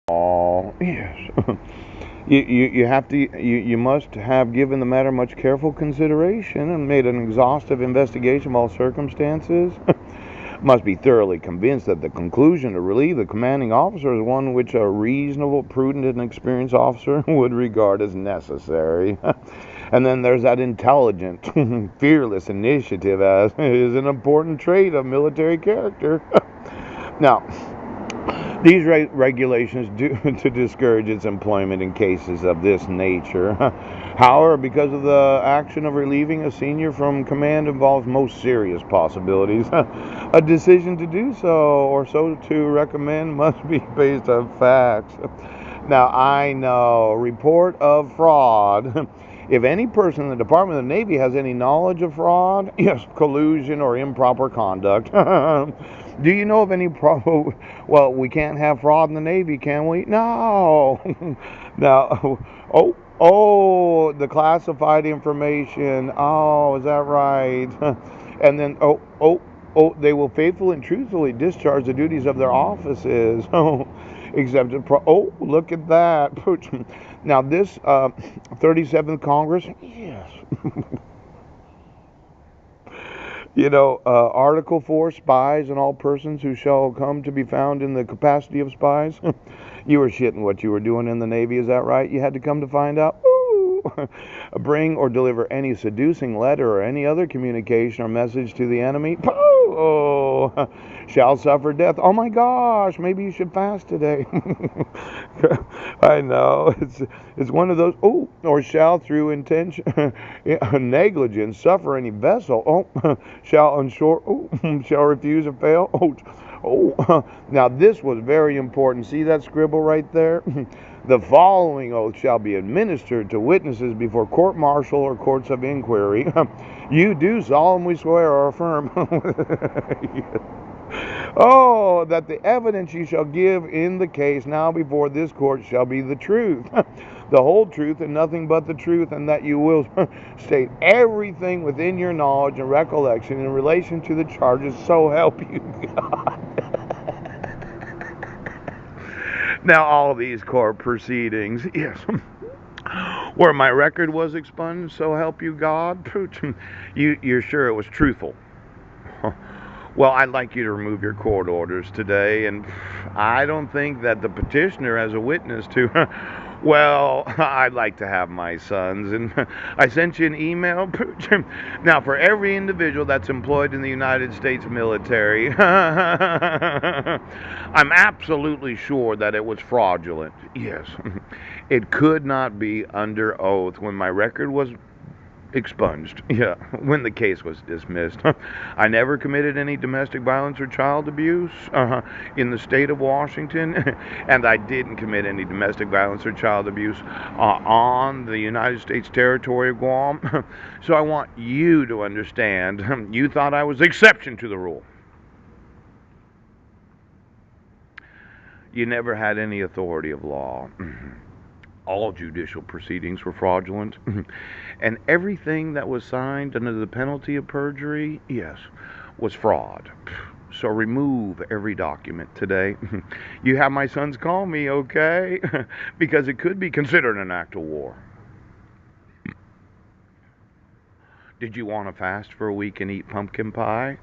Oh, yes. You have to you must have given the matter much careful consideration and made an exhaustive investigation of all circumstances. Must be thoroughly convinced that the conclusion to relieve the commanding officer is one which a reasonable, prudent, and experienced officer would regard as necessary. And then there's that intelligent, fearless initiative as is an important trait of military character. Now, these regulations do to discourage its employment in cases of this nature. However, because of the action of relieving a senior from command involves most serious possibilities, a decision to do so or so to recommend must be based on facts. Now, I know, report of fraud. If any person in the Department of the Navy has any knowledge of fraud, yes, collusion or improper conduct, do you know of any well, we can't have fraud in the Navy, can we? No. Now, the classified information. Oh, is that right? And then, they will faithfully and truthfully discharge the duties of their offices. Oh, exempted. Look at that. Now, this 37th Congress, yes. Article 4, spies and all persons who shall come to be found in the capacity of spies. You were shitting what you were doing in the Navy, is that right? You had to come to find out? Ooh. Bring or deliver any seducing letter or any other communication or message to the enemy. Oh, shall suffer death. Oh my gosh, maybe you should fast today. I know. It's one of those. Oh, or shall through intention, negligence, suffer any vessel. Oh, shall unshore. Oh, shall refuse or fail. Now this was very important. See that scribble right there? The following oath shall be administered to witnesses before court martial or courts of inquiry. You do solemnly swear or affirm. Oh, that the evidence you shall give in the case now before this court shall be the truth, the whole truth, and nothing but the truth, and that you will state everything within your knowledge and recollection in relation to the charges, so help you God. Now, all these court proceedings, yes, where my record was expunged, so help you God. You're sure it was truthful? Well, I'd like you to remove your court orders today, and I don't think that the petitioner has a witness to. Well, I'd like to have my sons, and I sent you an email. Now, for every individual that's employed in the United States military, I'm absolutely sure that it was fraudulent. Yes, it could not be under oath when my record was expunged. Yeah, when the case was dismissed. I never committed any domestic violence or child abuse in the state of Washington, and I didn't commit any domestic violence or child abuse on the United States territory of Guam. So I want you to understand, you thought I was the exception to the rule. You never had any authority of law. All judicial proceedings were fraudulent, and everything that was signed under the penalty of perjury, yes, was fraud. So remove every document today. You have my sons call me, okay? Because it could be considered an act of war. Did you want to fast for a week and eat pumpkin pie?